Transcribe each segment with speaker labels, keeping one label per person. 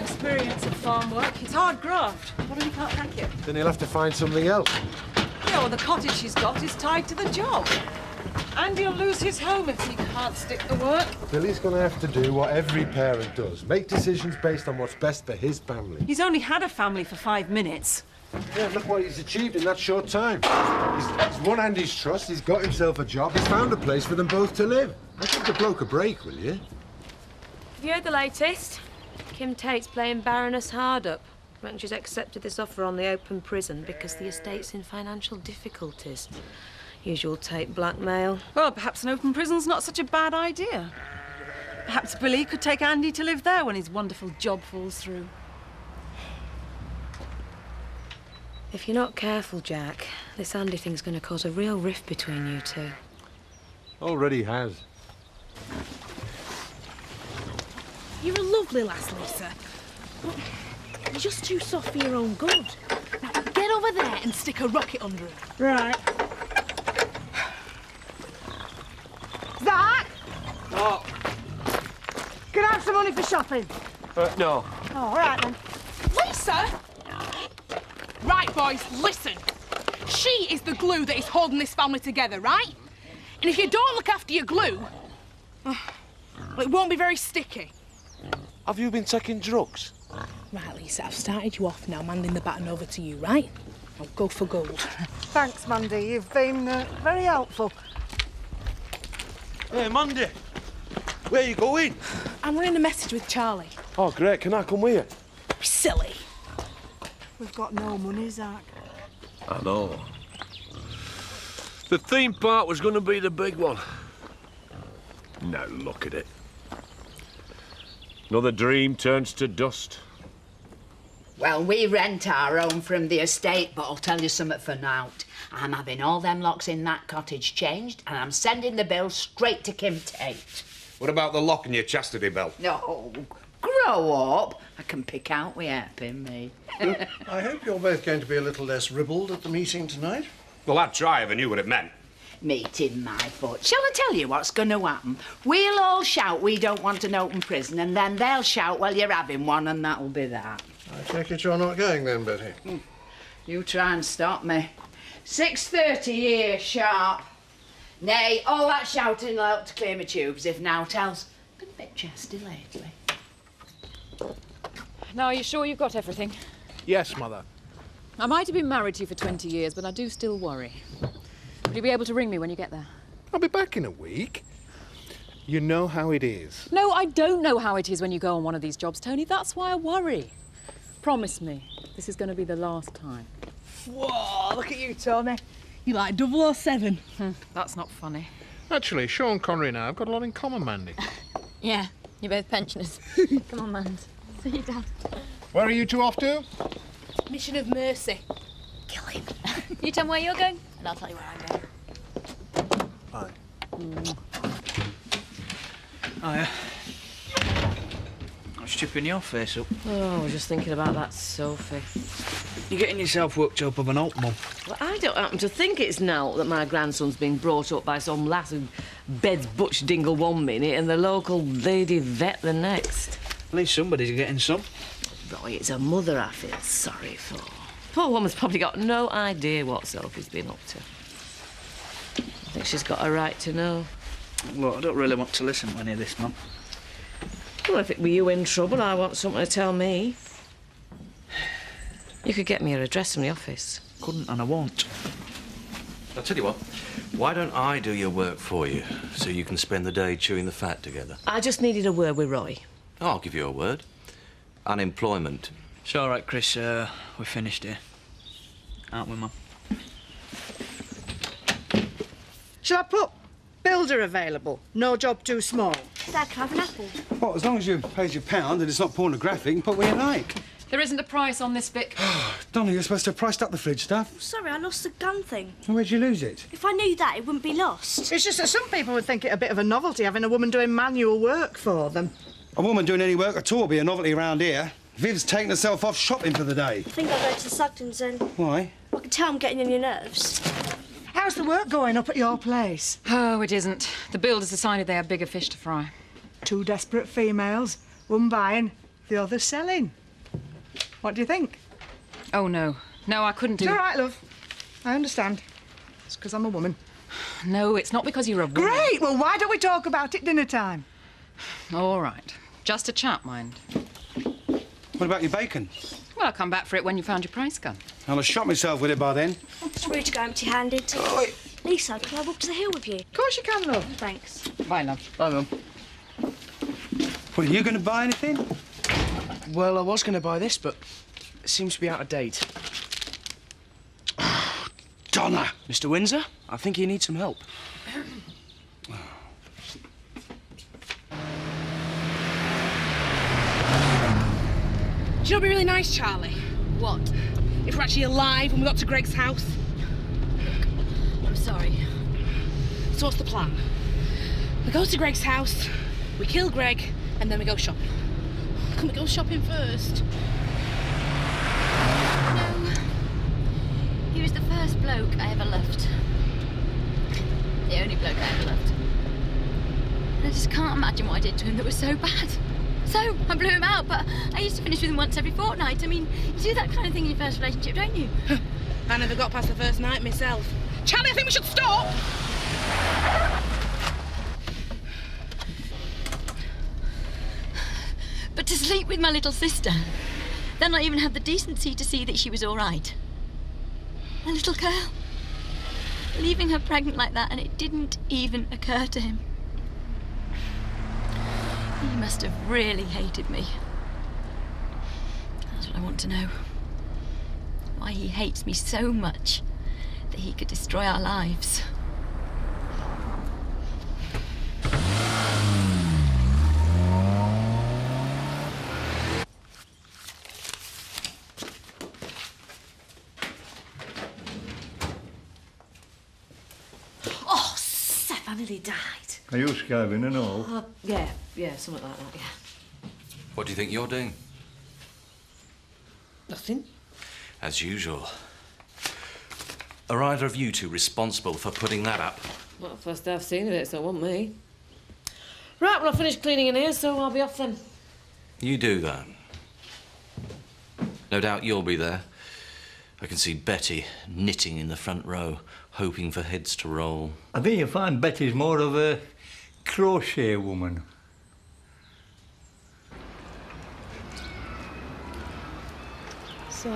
Speaker 1: experience of farm work. It's hard graft. What if he can't hack it?
Speaker 2: Then he'll have to find something else.
Speaker 1: Yeah, well, the cottage she's got is tied to the job. And he'll lose his home if he can't stick to work.
Speaker 2: Billy's going to have to do what every parent does. Make decisions based on what's best for his family.
Speaker 1: He's only had a family for 5 minutes.
Speaker 2: Yeah, look what he's achieved in that short time. He's won Andy's trust, he's got himself a job, he's found a place for them both to live. I give the bloke a break, will you?
Speaker 3: Have you heard the latest? Kim Tate's playing Baroness Hardup. Reckon she's accepted this offer on the open prison because the estate's in financial difficulties. Usual Tate blackmail.
Speaker 1: Well, perhaps an open prison's not such a bad idea. Perhaps Billy could take Andy to live there when his wonderful job falls through.
Speaker 3: If you're not careful, Jack, this Andy thing's going to cause a real rift between you two.
Speaker 2: Already has.
Speaker 4: You're a lovely lass, Lisa. But you're just too soft for your own good. Now, get over there and stick a rocket under it.
Speaker 5: Right. Zach!
Speaker 6: Oh.
Speaker 5: Can I have some money for shopping?
Speaker 6: No.
Speaker 5: Oh, all right, then.
Speaker 4: Lisa! Right, boys, listen. She is the glue that is holding this family together, right? And if you don't look after your glue, well, it won't be very sticky.
Speaker 6: Have you been taking drugs?
Speaker 4: Right, Lisa, I've started you off now, handing the baton over to you, right? Now go for gold.
Speaker 5: Thanks, Mandy. You've been very helpful.
Speaker 6: Hey, Mandy. Where are you going?
Speaker 4: I'm running a message with Charlie.
Speaker 6: Oh, great. Can I come with you?
Speaker 4: Be silly.
Speaker 5: We've got no money, Zach.
Speaker 7: I know. The theme park was going to be the big one. Now look at it. Another dream turns to dust.
Speaker 8: Well, we rent our own from the estate, but I'll tell you something for naught. I'm having all them locks in that cottage changed, and I'm sending the bill straight to Kim Tate.
Speaker 9: What about the lock in your chastity belt?
Speaker 8: No, grow up. I can pick out we helping me.
Speaker 10: I hope you're both going to be a little less ribald at the meeting tonight.
Speaker 9: Well, I'd try if I knew what it meant.
Speaker 8: Meeting my foot. Shall I tell you what's going to happen? We'll all shout we don't want an open prison, and then they'll shout, well, you're having one, and that'll be that.
Speaker 10: I take it you're not going then, Betty.
Speaker 8: You try and stop me. 6:30 here, sharp. Nay, all that shouting will help to clear my tubes if nowt else. Been a bit chesty lately.
Speaker 11: Now, are you sure you've got everything?
Speaker 10: Yes, Mother.
Speaker 11: I might have been married to you for 20 years, but I do still worry. Will you be able to ring me when you get there?
Speaker 10: I'll be back in a week. You know how it is.
Speaker 11: No, I don't know how it is when you go on one of these jobs, Tony. That's why I worry. Promise me, this is going to be the last time.
Speaker 5: Whoa, look at you, Tony. You're like 007.
Speaker 11: That's not funny.
Speaker 10: Actually, Sean Connery and I have got a lot in common, Mandy.
Speaker 12: Yeah, you're both pensioners. Come on, man. See you, Dad.
Speaker 10: Where are you two off to?
Speaker 4: Mission of mercy.
Speaker 12: Kill him. You tell me where you're going, and I'll tell you where I'm going.
Speaker 10: Bye.
Speaker 6: Hiya. I was chipping your face up.
Speaker 3: Oh, I was just thinking about that Sophie.
Speaker 6: You're getting yourself worked up of an alt, Mum.
Speaker 3: Well, I don't happen to think it's now that my grandson's being brought up by some lass who beds Butch Dingle one minute and the local lady vet the next.
Speaker 6: At least somebody's getting some.
Speaker 3: Roy, it's a mother I feel sorry for. Poor woman's probably got no idea what Sophie's been up to. I think she's got a right to know.
Speaker 6: Look, I don't really want to listen to any of this, Mum.
Speaker 3: Well, if it were you in trouble, I want someone to tell me. You could get me her address from the office.
Speaker 6: Couldn't, and I won't.
Speaker 13: I'll tell you what, why don't I do your work for you, so you can spend the day chewing the fat together?
Speaker 3: I just needed a word with Roy.
Speaker 13: Oh, I'll give you a word. Unemployment.
Speaker 6: It's all right, Chris. We're finished here. Aren't we, Mum?
Speaker 5: Shall I put builder available? No job too small.
Speaker 12: Dad, can I have an apple?
Speaker 14: Well, as long as you paid your pound and it's not pornographic, you can put what you like.
Speaker 11: There isn't a price on this, Vic.
Speaker 14: Donna, you're supposed to have priced up the fridge stuff.
Speaker 12: Sorry, I lost the gun thing.
Speaker 14: Where'd you lose it?
Speaker 12: If I knew that, it wouldn't be lost.
Speaker 5: It's just that some people would think it a bit of a novelty having a woman doing manual work for them.
Speaker 14: A woman doing any work at all would be a novelty around here. Viv's taken herself off shopping for the day.
Speaker 12: I think I'll go to the Sugdens then.
Speaker 14: Why?
Speaker 12: I can tell I'm getting on your nerves.
Speaker 5: How's the work going up at your place?
Speaker 11: Oh, it isn't. The builders decided they had bigger fish to fry.
Speaker 5: 2 desperate females, one buying, The other's selling. What do you think?
Speaker 11: Oh, no. No, I couldn't do
Speaker 5: It's
Speaker 11: it.
Speaker 5: all right, love. I understand. It's because I'm a woman.
Speaker 11: No, it's not because you're a woman.
Speaker 5: Great! Well, why don't we talk about it dinner time?
Speaker 11: All right. Just a chat, mind.
Speaker 14: What about your bacon?
Speaker 11: Well, I'll come back for it when you found your price gun.
Speaker 14: I'll have shot myself with it by then.
Speaker 15: It's rude to go empty-handed. Lisa, can I walk to the hill with you?
Speaker 5: Of course you can, love.
Speaker 15: Thanks.
Speaker 11: Bye, love.
Speaker 6: Bye, Mum.
Speaker 14: What, are you going to buy anything?
Speaker 6: Well, I was going to buy this, but it seems to be out of date.
Speaker 14: Donna!
Speaker 6: Mr. Windsor, I think you need some help.
Speaker 4: Do you know what'd be really nice, Charlie?
Speaker 12: What?
Speaker 4: If we're actually alive when we got to Greg's house.
Speaker 12: I'm sorry.
Speaker 4: So what's the plan? We go to Greg's house, we kill Greg, and then we go shopping. Can we go shopping first?
Speaker 12: No. He was the first bloke I ever loved. The only bloke I ever loved. I just can't imagine what I did to him that was so bad. So, I blew him out, but I used to finish with him once every fortnight. I mean, you do that kind of thing in your first relationship, don't you?
Speaker 4: I never got past the first night myself. Charlie, I think we should stop!
Speaker 12: But to sleep with my little sister, then not even have the decency to see that she was all right. A little girl. Leaving her pregnant like that, and it didn't even occur to him. He must have really hated me. That's what I want to know. Why he hates me so much that he could destroy our lives.
Speaker 15: Oh, Seth, I nearly died.
Speaker 16: Are you skiving and all?
Speaker 15: Yeah, something like that, yeah.
Speaker 13: What do you think you're doing?
Speaker 15: Nothing.
Speaker 13: As usual. Are either of you two responsible for putting that up?
Speaker 15: Not the first I've seen of it, so it wasn't me. Right, well, I've finished cleaning in here, so I'll be off then.
Speaker 13: You do that. No doubt you'll be there. I can see Betty knitting in the front row, hoping for heads to roll.
Speaker 16: I think you'll find Betty's more of a crochet woman.
Speaker 3: So,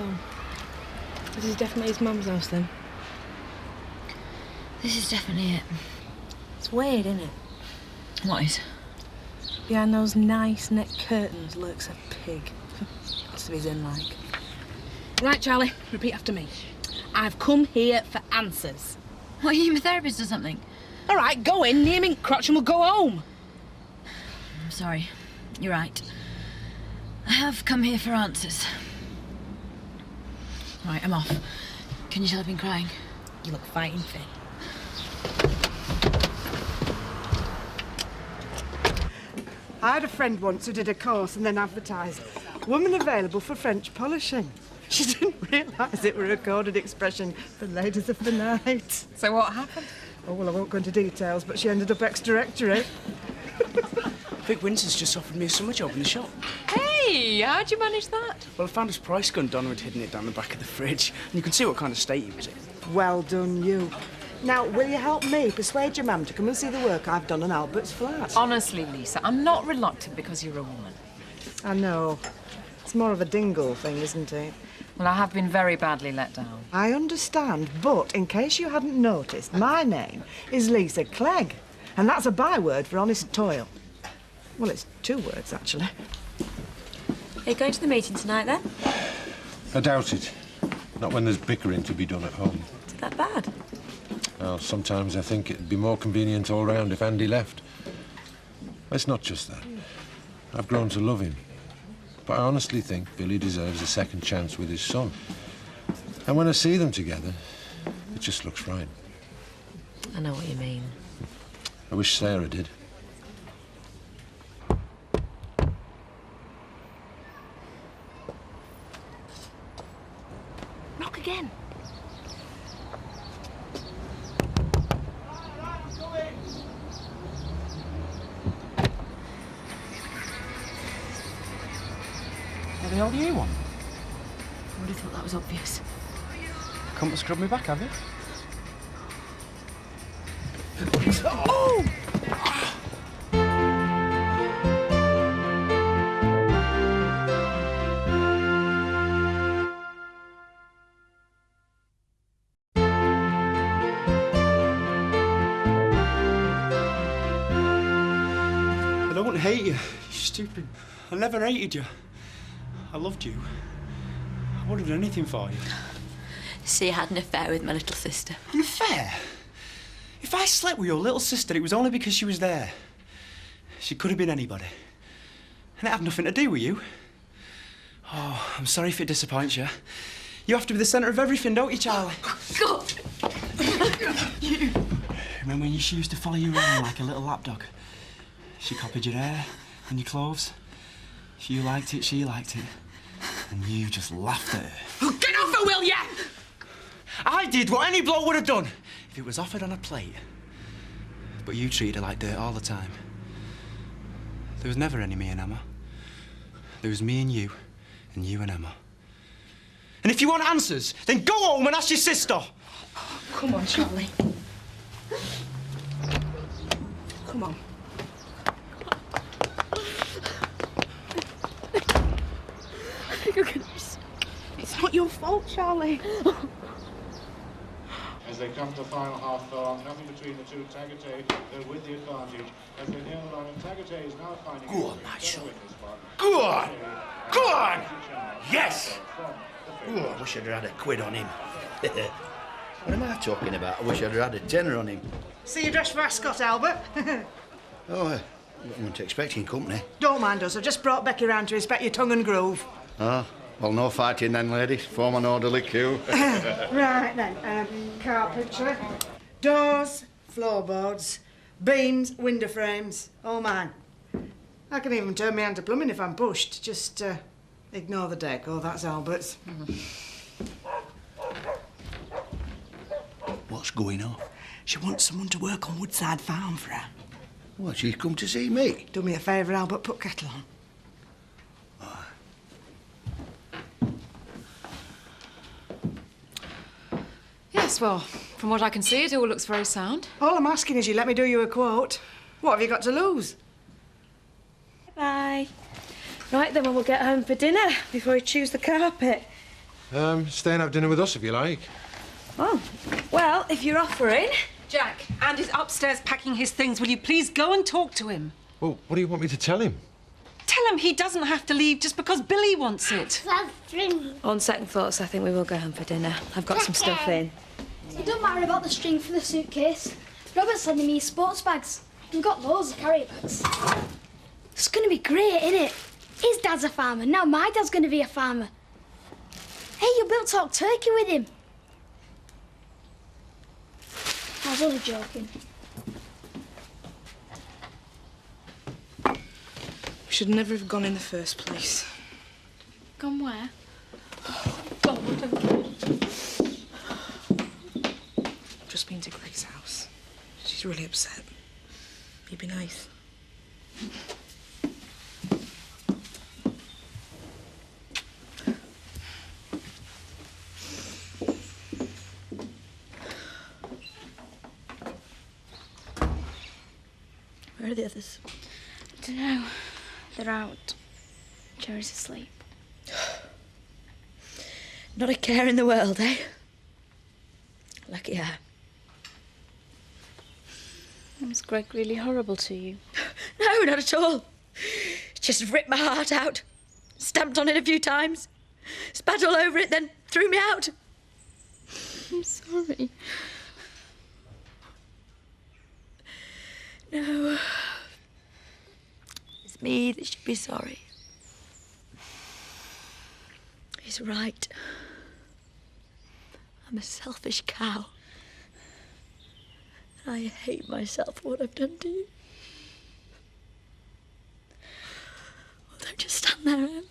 Speaker 3: this is definitely his mum's house then?
Speaker 12: This is definitely it.
Speaker 3: It's weird, isn't it?
Speaker 12: What is?
Speaker 3: Behind those nice net curtains lurks a pig. That's to be in like. Right, Charlie, repeat after me. I've come here for answers.
Speaker 12: What, are you my therapist or something?
Speaker 3: All right, go in, near me crotch, and we'll go home.
Speaker 12: I'm sorry. You're right. I have come here for answers. Right, I'm off. Can you tell I've been crying?
Speaker 3: You look fighting fit.
Speaker 5: I had a friend once who did a course and then advertised, woman available for French polishing. She didn't realise it were a recorded expression for ladies of the night.
Speaker 11: So what happened?
Speaker 5: Oh, well, I won't go into details, but she ended up ex-directory.
Speaker 6: Vic Winters just offered me a summer job in the shop.
Speaker 11: Hey, how'd you manage that?
Speaker 6: Well, I found his price gun. Donna had hidden it down the back of the fridge, and you can see what kind of state he was in.
Speaker 5: Well done, you. Now, will you help me persuade your mum to come and see the work I've done on Albert's flat?
Speaker 11: Honestly, Lisa, I'm not reluctant because you're a woman.
Speaker 5: I know. It's more of a dingle thing, isn't it?
Speaker 11: Well, I have been very badly let down.
Speaker 5: I understand, but in case you hadn't noticed, my name is Lisa Clegg, and that's a byword for honest toil. Well, it's 2 words, actually.
Speaker 15: Are you going to the meeting tonight, then?
Speaker 2: I doubt it. Not when there's bickering to be done at home.
Speaker 15: Is it that bad?
Speaker 2: Well, sometimes I think it'd be more convenient all round if Andy left. It's not just that. I've grown to love him. But I honestly think Billy deserves a second chance with his son. And when I see them together, it just looks right.
Speaker 15: I know what you mean.
Speaker 2: I wish Sarah did.
Speaker 15: Knock again.
Speaker 6: the hell do you want?
Speaker 11: I would have thought that was obvious.
Speaker 6: Come to scrub me back, have you?
Speaker 11: Oh!
Speaker 6: I don't hate you, you stupid. I never hated you. I loved you. I would have done anything for you.
Speaker 12: See, I had an affair with my little sister.
Speaker 6: An affair? If I slept with your little sister, it was only because she was there. She could have been anybody. And it had nothing to do with you. Oh, I'm sorry if it disappoints you. You have to be the centre of everything, don't you, Charlie?
Speaker 12: God!
Speaker 6: You! Remember when she used to follow you around like a little lapdog? She copied your hair and your clothes. You liked it, she liked it. And you just laughed at her.
Speaker 4: Get off her, will ya?
Speaker 6: I did what any bloke would have done if it was offered on a plate. But you treated her like dirt all the time. There was never any me and Emma. There was me and you and Emma. And if you want answers, then go home and ask your sister.
Speaker 4: Come on, Charlie. Come on. It's not your fault, Charlie.
Speaker 17: As they come to the final half furlong, nothing between the two. Tagatay, they're with the advantage. As they near the line, and Tagatay is now finding...
Speaker 7: Go on, my son. Go on! Go on! Yes! Oh, I wish I'd had a quid on him. What am I talking about? I wish I'd had a tenner on him.
Speaker 5: See you dressed for Ascot, Albert.
Speaker 7: Oh, I wasn't expecting company.
Speaker 5: Don't mind us. I just brought Becky round to inspect your tongue and groove.
Speaker 7: Ah, well, no fighting then, ladies. Form an orderly queue.
Speaker 5: Right then, carpentry, doors, floorboards, beams, window frames, all mine. I can even turn my hand to plumbing if I'm pushed. Just ignore the deck. Oh, that's Albert's.
Speaker 7: What's going on?
Speaker 5: She wants someone to work on Woodside Farm for her.
Speaker 7: What, she's come to see me?
Speaker 5: Do me a favour, Albert, put kettle on.
Speaker 11: Yes, well, from what I can see, it all looks very sound.
Speaker 5: All I'm asking is you let me do you a quote. What have you got to lose?
Speaker 3: Bye. Right, then we'll get home for dinner before we choose the carpet.
Speaker 2: Stay and have dinner with us if you like.
Speaker 3: Oh, well, if you're offering.
Speaker 1: Jack, Andy's upstairs packing his things. Will you please go and talk to him?
Speaker 2: Well, what do you want me to tell him?
Speaker 1: Tell him he doesn't have to leave just because Billy wants it.
Speaker 3: On second thoughts, I think we will go home for dinner. I've got some stuff in.
Speaker 18: It don't matter about the string for the suitcase. Robert's sending me his sports bags. We've got loads of carry bags. It's going to be great, isn't it? His dad's a farmer. Now my dad's going to be a farmer. Hey, you built talk turkey with him. I was only joking.
Speaker 4: We should never have gone in the first place.
Speaker 18: Gone where?
Speaker 4: Just been to Greg's house. She's really upset. You'd be nice.
Speaker 18: Where are the others? I don't know. They're out. Jerry's asleep.
Speaker 3: Not a care in the world, eh? Lucky her.
Speaker 18: Was Greg really horrible to you?
Speaker 3: No, not at all. Just ripped my heart out. Stamped on it a few times. Spat all over it, then threw me out.
Speaker 18: I'm sorry.
Speaker 3: No. It's me that should be sorry. He's right. I'm a selfish cow. And I hate myself for what I've done to you. Well, don't just stand there, Em.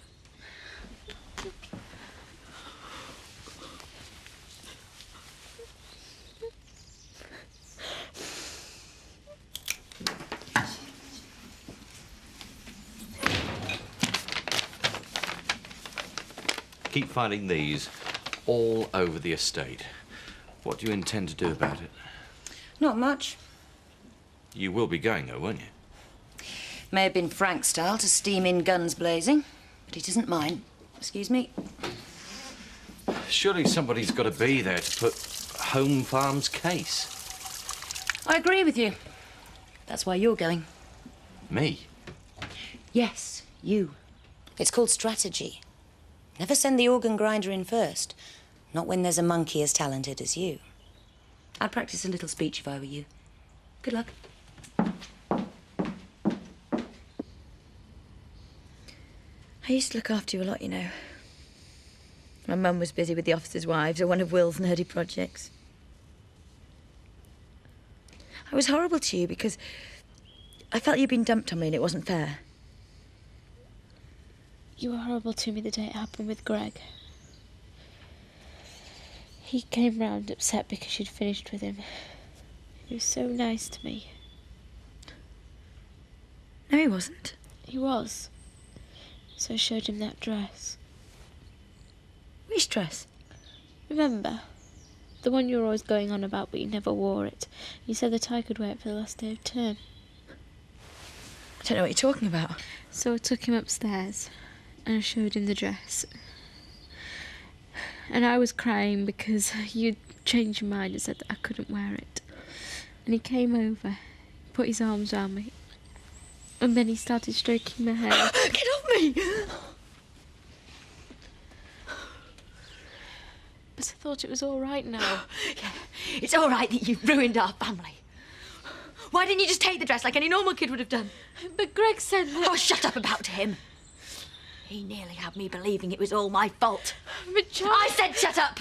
Speaker 13: keep finding these all over the estate. What do you intend to do about it?
Speaker 19: Not much.
Speaker 13: You will be going, though, won't you?
Speaker 19: May have been Frank style to steam in guns blazing, but he doesn't mind. Excuse me.
Speaker 13: Surely somebody's got to be there to put Home Farm's case.
Speaker 19: I agree with you. That's why you're going.
Speaker 13: Me?
Speaker 19: Yes, you. It's called strategy. Never send the organ grinder in first. Not when there's a monkey as talented as you. I'd practice a little speech if I were you. Good luck.
Speaker 20: I used to look after you a lot, you know. My mum was busy with the officers' wives or one of Will's nerdy projects. I was horrible to you because I felt you'd been dumped on me and it wasn't fair.
Speaker 21: You were horrible to me the day it happened with Greg. He came round upset because you'd finished with him. He was so nice to me.
Speaker 20: No, he wasn't.
Speaker 21: He was. So I showed him that dress.
Speaker 20: Which dress?
Speaker 21: Remember? The one you were always going on about, but you never wore it. You said that I could wear it for the last day of term.
Speaker 20: I don't know what you're talking about.
Speaker 21: So I took him upstairs and I showed him the dress. And I was crying because you'd changed your mind and said that I couldn't wear it. And he came over, put his arms around me, and then he started stroking my hair.
Speaker 20: Get off me!
Speaker 21: But I thought it was all right now.
Speaker 20: Yeah, it's all right that you've ruined our family. Why didn't you just take the dress like any normal kid would have done?
Speaker 21: But Greg said that...
Speaker 20: Oh, shut up about him. He nearly had me believing it was all my fault.
Speaker 21: But John...
Speaker 20: I said shut up!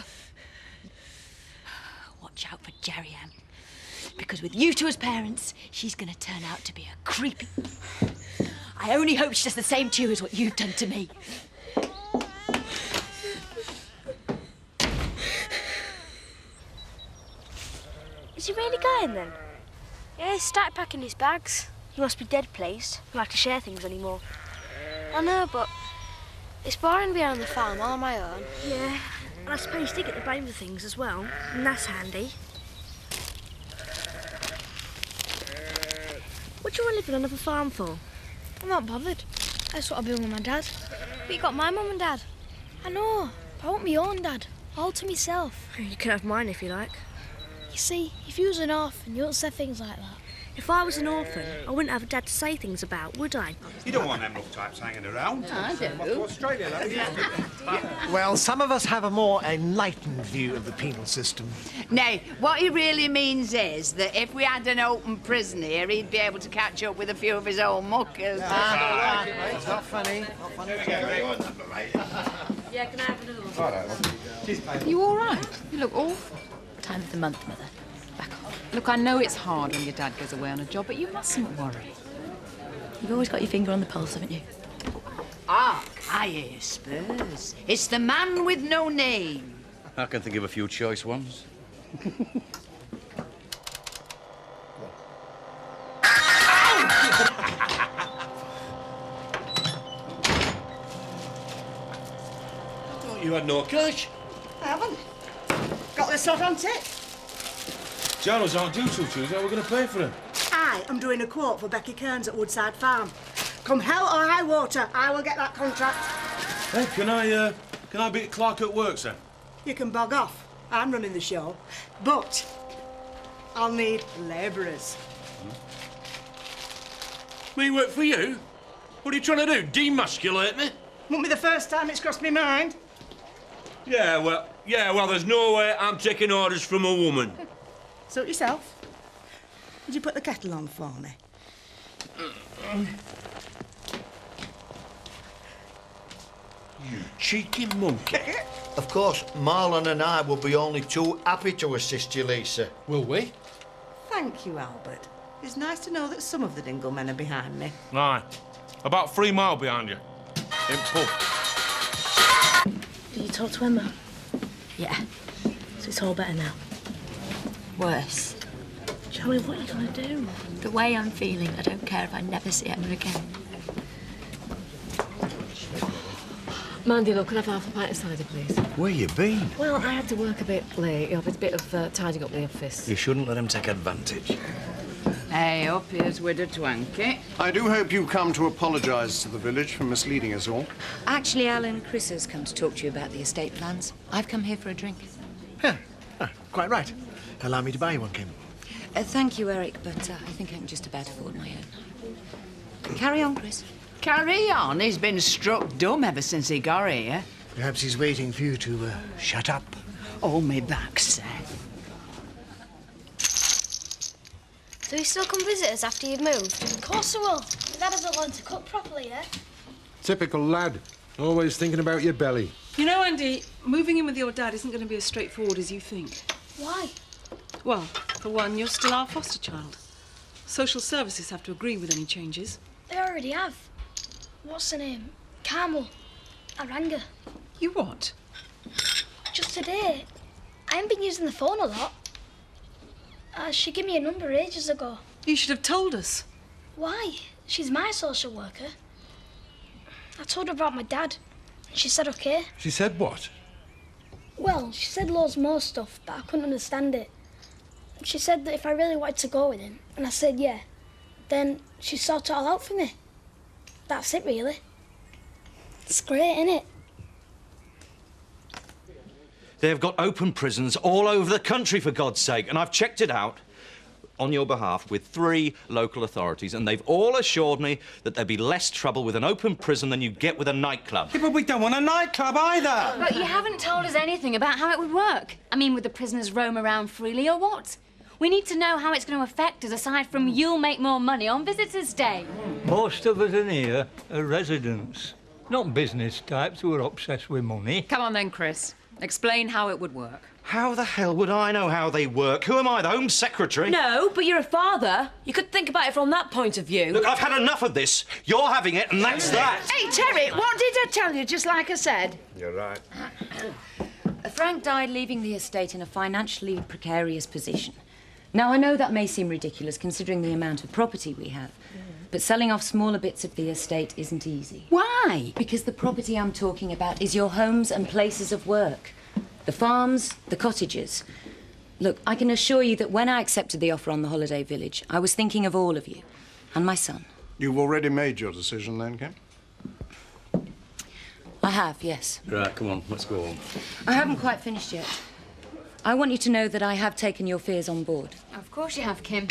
Speaker 20: Watch out for Jerry Ann. Because with you two as parents, she's going to turn out to be a creepy... I only hope she does the same to you as what you've done to me.
Speaker 18: Is he really going then? Yeah, he started packing his bags. He must be dead pleased. He don't like to share things anymore. I know, but it's boring being on the farm all on my own. Yeah, and I suppose you get the blame for things as well, and that's handy. What do you want to live on another farm for? I'm not bothered. That's what I'll be with my dad. But you got my mum and dad. I know, but I want my own dad. All to myself. You can have mine if you like. You see, if you was an orphan, you wouldn't say things like that. If I was an orphan, I wouldn't have a dad to say things about, would I?
Speaker 7: You don't want them rough types hanging around.
Speaker 20: I do.
Speaker 22: Well, some of us have a more enlightened view of the penal system.
Speaker 8: No, what he really means is that if we had an open prison here, he'd be able to catch up with a few of his old muckers.
Speaker 22: It's not funny. Not funny.
Speaker 3: Yeah, can I have another one?
Speaker 11: You all right? You look awful.
Speaker 20: Time of the month, Mother.
Speaker 11: Look, I know it's hard when your dad goes away on a job, but you mustn't worry.
Speaker 20: You've always got your finger on the pulse, haven't you?
Speaker 8: Ah, I hear Spurs. It's the man with no name.
Speaker 7: I can think of a few choice ones.
Speaker 9: You had no cash.
Speaker 5: I haven't. Got the sod on tip.
Speaker 2: John's aren't due till Tuesday. How are we going to pay for him?
Speaker 5: I am doing a quote for Becky Kearns at Woodside Farm. Come hell or high water, I will get that contract.
Speaker 2: Hey, can I be clerk at work, then?
Speaker 5: You can bog off. I'm running the show. But I'll need labourers.
Speaker 9: Me work for you? What are you trying to do, demusculate me?
Speaker 5: Won't be the first time it's crossed my mind.
Speaker 9: Yeah, well, there's no way I'm taking orders from a woman.
Speaker 5: Suit yourself. Would you put the kettle on for me?
Speaker 9: You cheeky monkey.
Speaker 7: Of course, Marlon and I will be only too happy to assist you, Lisa.
Speaker 2: Will we?
Speaker 5: Thank you, Albert. It's nice to know that some of the dingle men are behind me.
Speaker 9: Aye. About 3 mile behind you. In pub.
Speaker 18: Did you talk to Emma?
Speaker 20: Yeah.
Speaker 18: So it's all better now.
Speaker 20: Worse.
Speaker 18: Charlie, what are you going to do?
Speaker 20: The way I'm feeling, I don't care if I never see Emma again.
Speaker 15: Mind you, look, could I have half a pint of cider, please?
Speaker 7: Where you been?
Speaker 15: Well, I had to work a bit late. There's a bit of tidying up the office.
Speaker 7: You shouldn't let him take advantage.
Speaker 8: Hey, up here's Widow Twanky.
Speaker 10: I do hope you've come to apologise to the village for misleading us all.
Speaker 19: Actually, Alan, Chris has come to talk to you about the estate plans. I've come here for a drink.
Speaker 22: Yeah, quite right. Allow me to buy you one, Kim.
Speaker 19: Thank you, Eric, but I think I can just about afford my own. Carry on, Chris.
Speaker 8: Carry on. He's been struck dumb ever since he got here.
Speaker 22: Perhaps he's waiting for you to shut up.
Speaker 8: Hold me back, Seth.
Speaker 18: Do you still come visit us after you've moved? Of course I will. My dad hasn't learned to cook properly yet.
Speaker 2: Typical lad. Always thinking about your belly.
Speaker 1: You know, Andy, moving in with your dad isn't going to be as straightforward as you think.
Speaker 18: Why?
Speaker 1: Well, for one, you're still our foster child. Social services have to agree with any changes.
Speaker 18: They already have. What's her name? Carmel. I rang her.
Speaker 1: You what?
Speaker 18: Just today. I haven't been using the phone a lot. She gave me a number ages ago.
Speaker 1: You should have told us.
Speaker 18: Why? She's my social worker. I told her about my dad. And she said okay.
Speaker 2: She said what?
Speaker 18: Well, she said loads more stuff, but I couldn't understand it. She said that if I really wanted to go with him, and I said yeah, then she'd sort it all out for me. That's it, really. It's great, isn't it?
Speaker 13: They've got open prisons all over the country, for God's sake, and I've checked it out on your behalf with 3 local authorities, and they've all assured me that there'd be less trouble with an open prison than you get with a nightclub.
Speaker 6: Yeah, but we don't want a nightclub either.
Speaker 20: But you haven't told us anything about how it would work. I mean, would the prisoners roam around freely or what? We need to know how it's going to affect us, aside from you'll make more money on Visitors' Day.
Speaker 16: Most of us in here are residents, not business types who are obsessed with money.
Speaker 11: Come on then, Chris. Explain how it would work.
Speaker 13: How the hell would I know how they work? Who am I, the Home Secretary?
Speaker 15: No, but you're a father. You could think about it from that point of view.
Speaker 13: Look, I've had enough of this. You're having it, and that's that.
Speaker 8: Hey, Terry, what did I tell you, just like I said?
Speaker 2: You're right.
Speaker 19: Frank died leaving the estate in a financially precarious position. Now, I know that may seem ridiculous considering the amount of property we have, but selling off smaller bits of the estate isn't easy.
Speaker 8: Why?
Speaker 19: Because the property I'm talking about is your homes and places of work. The farms, the cottages. Look, I can assure you that when I accepted the offer on the holiday village, I was thinking of all of you and my son.
Speaker 10: You've already made your decision then, Kim?
Speaker 19: I have, yes.
Speaker 13: Right, come on, let's go on.
Speaker 19: I haven't quite finished yet. I want you to know that I have taken your fears on board.
Speaker 20: Of course you have, Kim.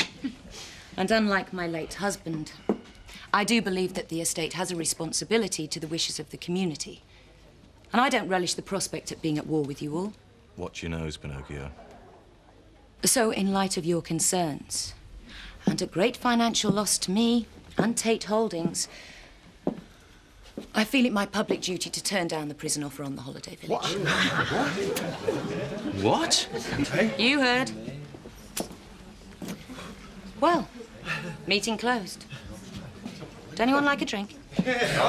Speaker 19: And unlike my late husband, I do believe that the estate has a responsibility to the wishes of the community. And I don't relish the prospect of being at war with you all.
Speaker 13: Watch your nose, Pinocchio.
Speaker 19: So, in light of your concerns, and a great financial loss to me and Tate Holdings, I feel it my public duty to turn down the prison offer on the holiday village.
Speaker 13: What?
Speaker 19: You heard. Well, meeting closed. Would anyone like a drink?
Speaker 6: Yeah.